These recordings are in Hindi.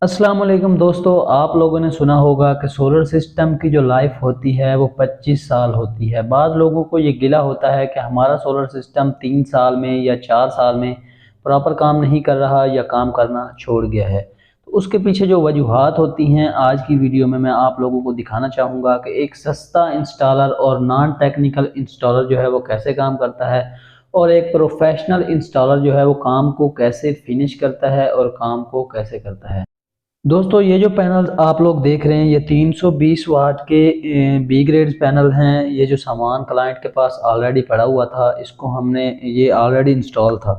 अस्सलाम वालेकुम दोस्तों, आप लोगों ने सुना होगा कि सोलर सिस्टम की जो लाइफ होती है वो 25 साल होती है। बाद लोगों को ये गिला होता है कि हमारा सोलर सिस्टम 3 साल में या 4 साल में प्रॉपर काम नहीं कर रहा या काम करना छोड़ गया है। तो उसके पीछे जो वजूहात होती हैं, आज की वीडियो में मैं आप लोगों को दिखाना चाहूँगा कि एक सस्ता इंस्टॉलर और नॉन टेक्निकल इंस्टॉलर जो है वो कैसे काम करता है और एक प्रोफेशनल इंस्टॉलर जो है वो काम को कैसे फिनिश करता है और काम को कैसे करता है। दोस्तों, ये जो पैनल आप लोग देख रहे हैं ये 320 वाट के बी ग्रेड पैनल हैं। ये जो सामान क्लाइंट के पास ऑलरेडी पड़ा हुआ था, इसको हमने ये ऑलरेडी इंस्टॉल था,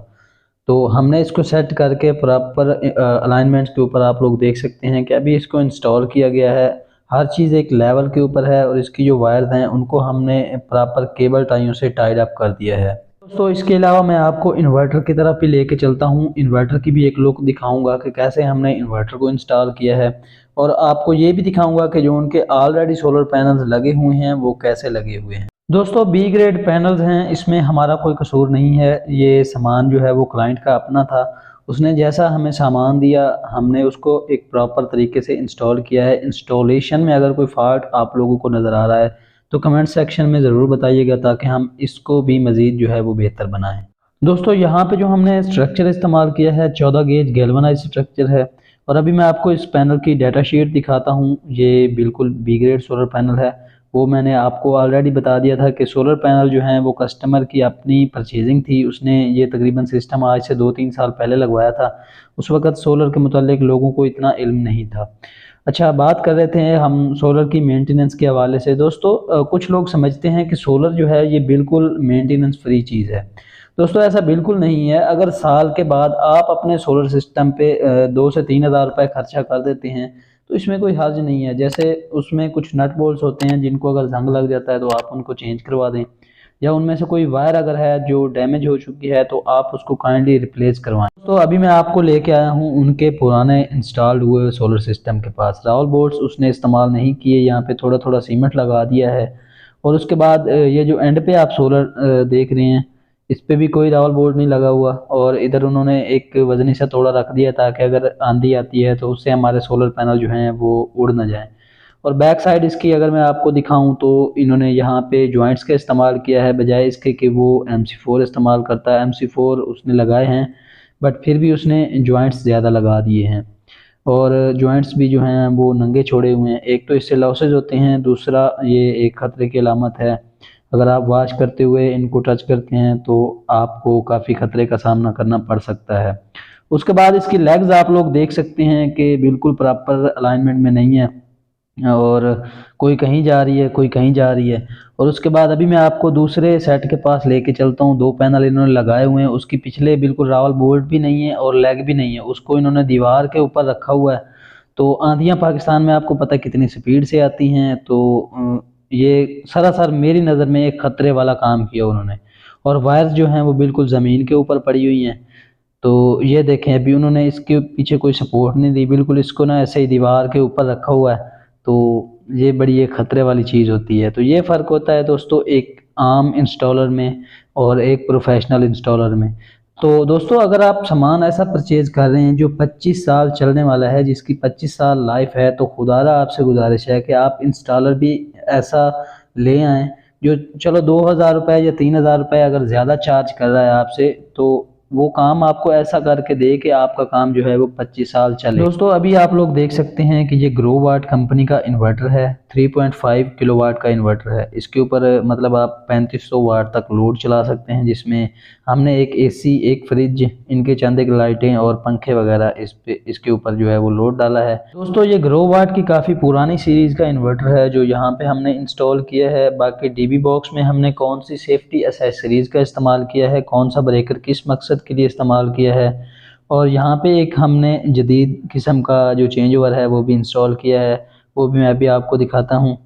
तो हमने इसको सेट करके प्रॉपर अलाइनमेंट के ऊपर आप लोग देख सकते हैं कि अभी इसको इंस्टॉल किया गया है। हर चीज़ एक लेवल के ऊपर है और इसकी जो वायर्स हैं उनको हमने प्रॉपर केबल टाइयों से टाइड अप कर दिया है। दोस्तों, इसके अलावा मैं आपको इन्वर्टर की तरफ भी लेके चलता हूँ। इन्वर्टर की भी एक लुक दिखाऊंगा कि कैसे हमने इन्वर्टर को इंस्टॉल किया है और आपको ये भी दिखाऊंगा कि जो उनके ऑलरेडी सोलर पैनल्स लगे हुए हैं वो कैसे लगे हुए हैं। दोस्तों, बी ग्रेड पैनल्स हैं, इसमें हमारा कोई कसूर नहीं है। ये सामान जो है वो क्लाइंट का अपना था, उसने जैसा हमें सामान दिया हमने उसको एक प्रॉपर तरीके से इंस्टॉल किया है। इंस्टॉलेशन में अगर कोई फॉल्ट आप लोगों को नज़र आ रहा है तो कमेंट सेक्शन में ज़रूर बताइएगा ताकि हम इसको भी मज़ीद जो है वो बेहतर बनाएं। दोस्तों, यहाँ पे जो हमने स्ट्रक्चर इस्तेमाल किया है 14 गेज गैल्वनाइज स्ट्रक्चर है और अभी मैं आपको इस पैनल की डाटा शीट दिखाता हूँ। ये बिल्कुल बी ग्रेड सोलर पैनल है। वो मैंने आपको ऑलरेडी बता दिया था कि सोलर पैनल जो हैं वो कस्टमर की अपनी परचेजिंग थी। उसने ये तकरीबन सिस्टम आज से 2-3 साल पहले लगवाया था। उस वक़्त सोलर के मुतालिक लोगों को इतना इल्म नहीं था। अच्छा, बात कर रहे थे हम सोलर की मेंटेनेंस के हवाले से। दोस्तों, कुछ लोग समझते हैं कि सोलर जो है ये बिल्कुल मेंटेनेंस फ्री चीज़ है। दोस्तों, ऐसा बिल्कुल नहीं है। अगर साल के बाद आप अपने सोलर सिस्टम पे 2 से 3 हज़ार रुपये खर्चा कर देते हैं तो इसमें कोई हर्ज नहीं है। जैसे उसमें कुछ नट बोल्ट्स होते हैं जिनको अगर जंग लग जाता है तो आप उनको चेंज करवा दें, या उनमें से कोई वायर अगर है जो डैमेज हो चुकी है तो आप उसको काइंडली रिप्लेस करवाएं। तो अभी मैं आपको लेके आया हूँ उनके पुराने इंस्टॉल्ड हुए सोलर सिस्टम के पास। रावल बोर्ड्स उसने इस्तेमाल नहीं किए, यहाँ पे थोड़ा थोड़ा सीमेंट लगा दिया है और उसके बाद ये जो एंड पे आप सोलर देख रहे हैं इस पे भी कोई रावल बोर्ड नहीं लगा हुआ और इधर उन्होंने एक वजनी सा तोड़ा रख दिया ताकि अगर आंधी आती है तो उससे हमारे सोलर पैनल जो हैं वो उड़ ना जाएं। और बैक साइड इसकी अगर मैं आपको दिखाऊं तो इन्होंने यहाँ पे जॉइंट्स का इस्तेमाल किया है, बजाय इसके कि वो MC4 इस्तेमाल करता है। MC4 उसने लगाए हैं बट फिर भी उसने जॉइंट्स ज़्यादा लगा दिए हैं और जॉइंट्स भी जो हैं वो नंगे छोड़े हुए हैं। एक तो इससे लॉसेज होते हैं, दूसरा ये एक ख़तरे की अलामत है। अगर आप वॉश करते हुए इनको टच करते हैं तो आपको काफ़ी ख़तरे का सामना करना पड़ सकता है। उसके बाद इसकी लेग्स आप लोग देख सकते हैं कि बिल्कुल प्रॉपर अलाइनमेंट में नहीं है और कोई कहीं जा रही है कोई कहीं जा रही है। और उसके बाद अभी मैं आपको दूसरे सेट के पास लेके चलता हूँ। 2 पैनल इन्होंने लगाए हुए हैं, उसकी पिछले बिल्कुल रावल बोल्ट भी नहीं है और लेग भी नहीं है, उसको इन्होंने दीवार के ऊपर रखा हुआ है। तो आंधियाँ पाकिस्तान में आपको पता है कितनी स्पीड से आती हैं, तो ये सरासर मेरी नज़र में एक ख़तरे वाला काम किया उन्होंने। और वायर्स जो हैं वो बिल्कुल ज़मीन के ऊपर पड़ी हुई हैं। तो ये देखें, अभी उन्होंने इसके पीछे कोई सपोर्ट नहीं दी, बिल्कुल इसको ना ऐसे ही दीवार के ऊपर रखा हुआ है। तो ये बड़ी एक ख़तरे वाली चीज़ होती है। तो ये फ़र्क होता है दोस्तों एक आम इंस्टॉलर में और एक प्रोफेशनल इंस्टॉलर में। तो दोस्तों, अगर आप सामान ऐसा परचेज़ कर रहे हैं जो 25 साल चलने वाला है, जिसकी 25 साल लाइफ है, तो खुदारा आपसे गुजारिश है कि आप इंस्टॉलर भी ऐसा ले आएँ जो चलो 2,000 रुपये या 3,000 रुपये अगर ज़्यादा चार्ज कर रहा है आपसे, तो वो काम आपको ऐसा करके दे कि आपका काम जो है वो 25 साल चले। दोस्तों, अभी आप लोग देख सकते हैं कि ये ग्रो वाट कंपनी का इन्वर्टर है। 3.5 किलोवाट का इन्वर्टर है। इसके ऊपर मतलब आप 3500 वाट तक लोड चला सकते हैं, जिसमें हमने एक AC, एक फ्रिज, इनके चंद एक लाइटें और पंखे वगैरह इसके ऊपर जो है वो लोड डाला है। दोस्तों, ये ग्रो वाट की काफ़ी पुरानी सीरीज़ का इन्वर्टर है जो यहाँ पे हमने इंस्टॉल किया है। बाकी DB बॉक्स में हमने कौन सी सेफ्टी एसेसरीज़ का इस्तेमाल किया है, कौन सा ब्रेकर किस मकसद के लिए इस्तेमाल किया है, और यहाँ पे एक हमने जदीद किस्म का जो चेंज ओवर है वो भी इंस्टॉल किया है, वो भी मैं अभी आपको दिखाता हूँ।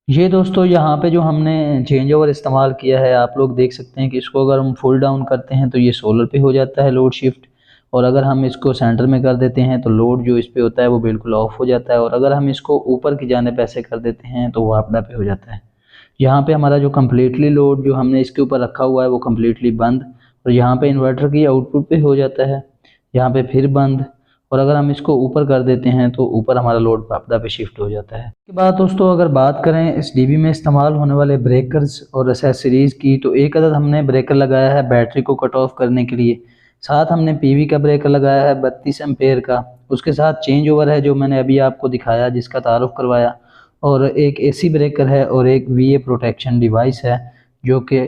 ये दोस्तों, यहाँ पे जो हमने चेंज ओवर इस्तेमाल किया है आप लोग देख सकते हैं कि इसको अगर हम फुल डाउन करते हैं तो ये सोलर पे हो जाता है लोड शिफ्ट, और अगर हम इसको सेंटर में कर देते हैं तो लोड जो इस पे होता है वो बिल्कुल ऑफ हो जाता है, और अगर हम इसको ऊपर की जानिब ऐसे कर देते हैं तो वो आपदा पे हो जाता है। यहाँ पे हमारा जो कम्प्लीटली लोड जो हमने इसके ऊपर रखा हुआ है वो कम्प्लीटली बंद, और यहाँ पे इन्वर्टर की आउटपुट पे हो जाता है, यहाँ पे फिर बंद, और अगर हम इसको ऊपर कर देते हैं तो ऊपर हमारा लोड आपदा पे शिफ्ट हो जाता है। इसके बाद दोस्तों अगर बात करें इस डीबी में इस्तेमाल होने वाले ब्रेकर्स और एसेसरीज़ की, तो एक अदद हमने ब्रेकर लगाया है बैटरी को कट ऑफ करने के लिए, साथ हमने पीवी का ब्रेकर लगाया है 32 एम्पेयर का, उसके साथ चेंज ओवर है जो मैंने अभी आपको दिखाया जिसका तारुफ करवाया, और एक एसी ब्रेकर है और एक वीए प्रोटेक्शन डिवाइस है जो कि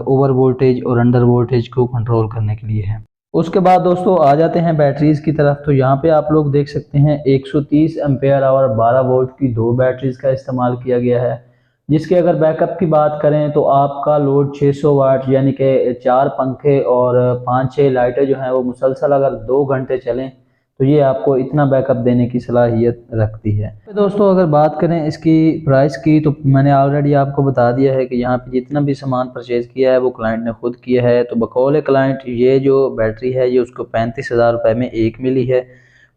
ओवर वोल्टेज और अंडर वोल्टेज को कंट्रोल करने के लिए है। उसके बाद दोस्तों आ जाते हैं बैटरीज़ की तरफ। तो यहाँ पे आप लोग देख सकते हैं 130 एम्पेयर आवर 12 वोल्ट की 2 बैटरीज़ का इस्तेमाल किया गया है, जिसके अगर बैकअप की बात करें तो आपका लोड 600 वाट यानी कि 4 पंखे और 5-6 लाइटें जो हैं वो मुसलसल अगर 2 घंटे चलें तो ये आपको इतना बैकअप देने की सलाहियत रखती है। तो दोस्तों अगर बात करें इसकी प्राइस की, तो मैंने ऑलरेडी आपको बता दिया है कि यहाँ पे जितना भी सामान परचेज़ किया है वो क्लाइंट ने खुद किया है। तो बकौल क्लाइंट ये जो बैटरी है ये उसको 35,000 रुपये में एक मिली है,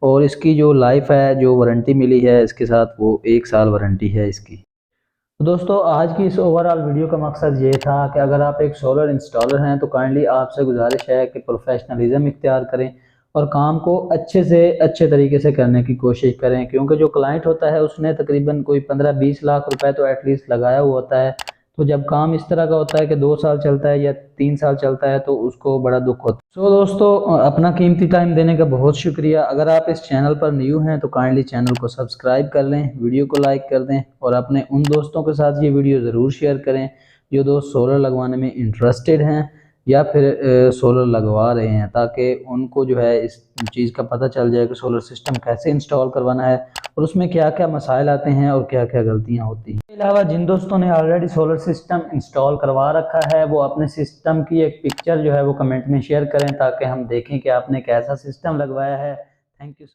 और इसकी जो लाइफ है जो वारंटी मिली है इसके साथ वो 1 साल वारंटी है इसकी। तो दोस्तों आज की इस ओवरऑल वीडियो का मकसद ये था कि अगर आप एक सोलर इंस्टॉलर हैं तो काइंडली आपसे गुजारिश है कि प्रोफेशनलिज्म इख्तियार करें और काम को अच्छे से अच्छे तरीके से करने की कोशिश करें, क्योंकि जो क्लाइंट होता है उसने तकरीबन कोई 15-20 लाख रुपए तो एटलीस्ट लगाया हुआ होता है। तो जब काम इस तरह का होता है कि 2 साल चलता है या 3 साल चलता है तो उसको बड़ा दुख होता है। दोस्तों अपना कीमती टाइम देने का बहुत शुक्रिया। अगर आप इस चैनल पर न्यू हैं तो काइंडली चैनल को सब्सक्राइब कर लें, वीडियो को लाइक कर दें और अपने उन दोस्तों के साथ ये वीडियो ज़रूर शेयर करें जो दोस्त सोलर लगवाने में इंटरेस्टेड हैं या फिर सोलर लगवा रहे हैं, ताकि उनको जो है इस चीज़ का पता चल जाए कि सोलर सिस्टम कैसे इंस्टॉल करवाना है और उसमें क्या क्या मसाइल आते हैं और क्या क्या गलतियां होती हैं। इसके अलावा जिन दोस्तों ने ऑलरेडी सोलर सिस्टम इंस्टॉल करवा रखा है वो अपने सिस्टम की एक पिक्चर जो है वो कमेंट में शेयर करें ताकि हम देखें कि आपने कैसा सिस्टम लगवाया है। Thank you.